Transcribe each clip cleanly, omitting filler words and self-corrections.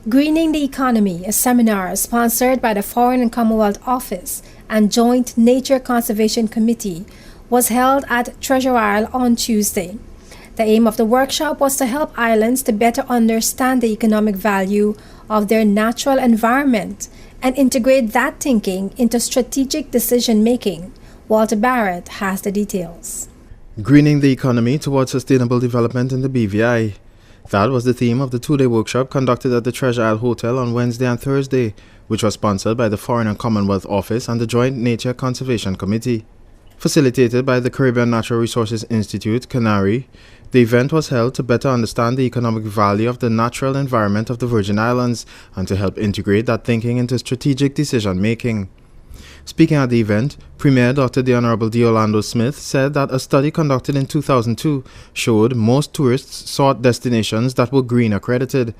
Greening the Economy, a seminar sponsored by the Foreign and Commonwealth Office and Joint Nature Conservation Committee, was held at Treasure Isle on Tuesday. The aim of the workshop was to help islands to better understand the economic value of their natural environment and integrate that thinking into strategic decision-making. Walter Barrett has the details. Greening the Economy towards Sustainable Development in the BVI. That was the theme of the two-day workshop conducted at the Treasure Isle Hotel on Wednesday and Thursday, which was sponsored by the Foreign and Commonwealth Office and the Joint Nature Conservation Committee. Facilitated by the Caribbean Natural Resources Institute, CANARI, the event was held to better understand the economic value of the natural environment of the Virgin Islands and to help integrate that thinking into strategic decision-making. Speaking at the event, Premier Dr. The Honorable D. Orlando Smith said that a study conducted in 2002 showed most tourists sought destinations that were green accredited.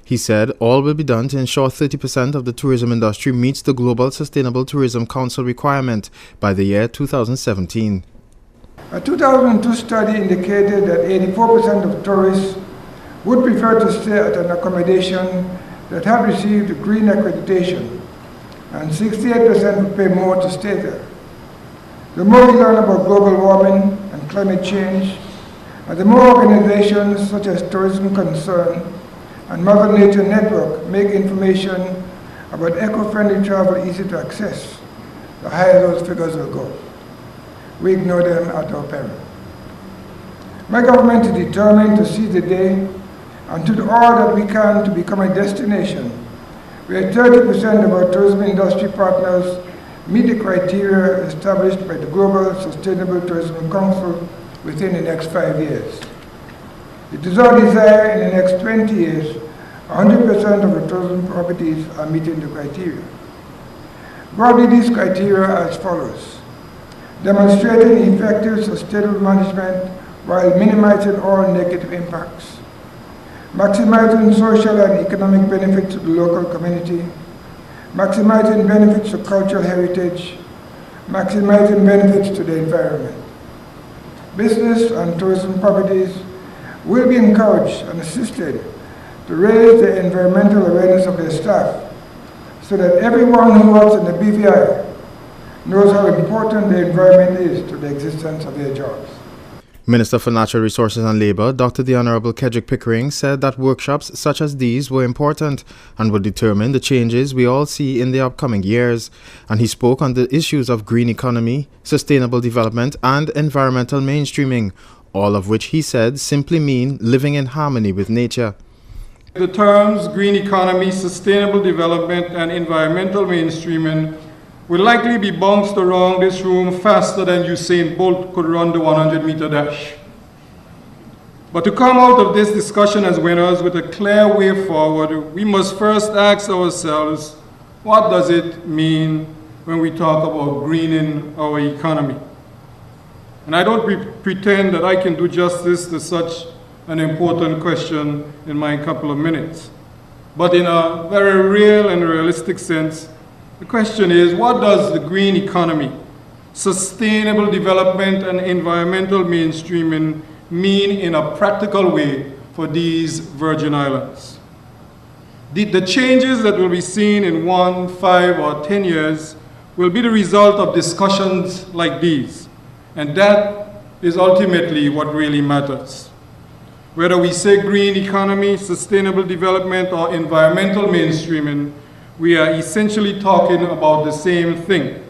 He said all will be done to ensure 30% of the tourism industry meets the Global Sustainable Tourism Council requirement by the year 2017. A 2002 study indicated that 84% of tourists would prefer to stay at an accommodation that had received green accreditation, and 68% would pay more to stay there. The more we learn about global warming and climate change, and the more organizations such as Tourism Concern and Mother Nature Network make information about eco-friendly travel easy to access, the higher those figures will go. We ignore them at our peril. My government is determined to seize the day and to do all that we can to become a destination where 30% of our tourism industry partners meet the criteria established by the Global Sustainable Tourism Council within the next 5 years. It is our desire in the next 20 years, 100% of our tourism properties are meeting the criteria. Broadly, these criteria are as follows: demonstrating effective sustainable management while minimizing all negative impacts, maximizing social and economic benefits to the local community, maximizing benefits to cultural heritage, maximizing benefits to the environment. Business and tourism properties will be encouraged and assisted to raise the environmental awareness of their staff so that everyone who works in the BVI knows how important the environment is to the existence of their jobs. Minister for Natural Resources and Labour, Dr. The Honorable Kedrick Pickering, said that workshops such as these were important and would determine the changes we all see in the upcoming years. And he spoke on the issues of green economy, sustainable development and environmental mainstreaming, all of which he said simply mean living in harmony with nature. The terms green economy, sustainable development and environmental mainstreaming will likely be bounced around this room faster than Usain Bolt could run the 100-meter dash. But to come out of this discussion as winners with a clear way forward, we must first ask ourselves, what does it mean when we talk about greening our economy? And I don't pretend that I can do justice to such an important question in my couple of minutes. But in a very real and realistic sense, the question is, what does the green economy, sustainable development and environmental mainstreaming mean in a practical way for these Virgin Islands? The changes that will be seen in 1, 5, or 10 years will be the result of discussions like these. And that is ultimately what really matters. Whether we say green economy, sustainable development, or environmental mainstreaming, we are essentially talking about the same thing: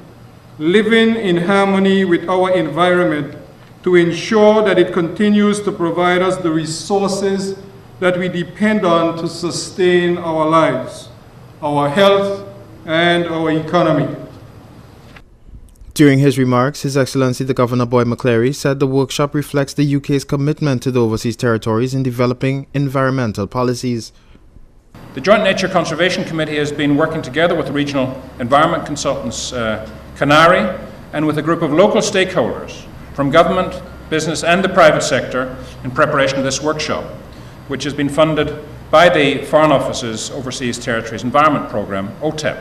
living in harmony with our environment to ensure that it continues to provide us the resources that we depend on to sustain our lives, our health, and our economy. During his remarks, His Excellency the Governor Boyd McCleary said the workshop reflects the UK's commitment to the overseas territories in developing environmental policies. The Joint Nature Conservation Committee has been working together with the regional environment consultants, CANARI, and with a group of local stakeholders from government, business and the private sector in preparation of this workshop, which has been funded by the Foreign Office's Overseas Territories Environment Programme, OTEP.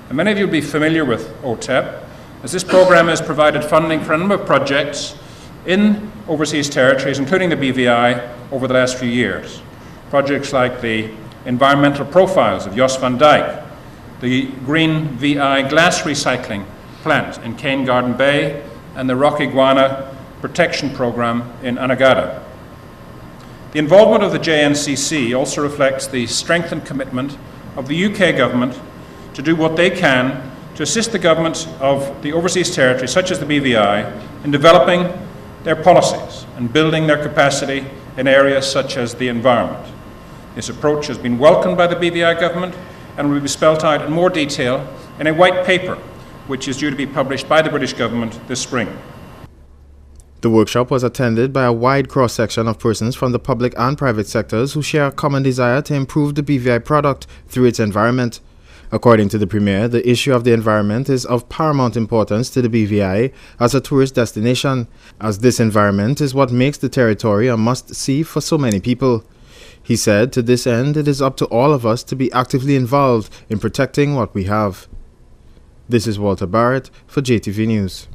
And many of you will be familiar with OTEP, as this programme has provided funding for a number of projects in overseas territories, including the BVI, over the last few years. Projects like the environmental profiles of Jos van Dyke, the Green VI glass recycling plant in Cane Garden Bay, and the rock iguana protection program in Anegada. The involvement of the JNCC also reflects the strengthened commitment of the UK government to do what they can to assist the governments of the overseas territories, such as the BVI, in developing their policies and building their capacity in areas such as the environment. This approach has been welcomed by the BVI government and will be spelt out in more detail in a white paper, which is due to be published by the British government this spring. The workshop was attended by a wide cross-section of persons from the public and private sectors who share a common desire to improve the BVI product through its environment. According to the Premier, the issue of the environment is of paramount importance to the BVI as a tourist destination, as this environment is what makes the territory a must-see for so many people. He said, to this end, it is up to all of us to be actively involved in protecting what we have. This is Walter Barrett for JTV News.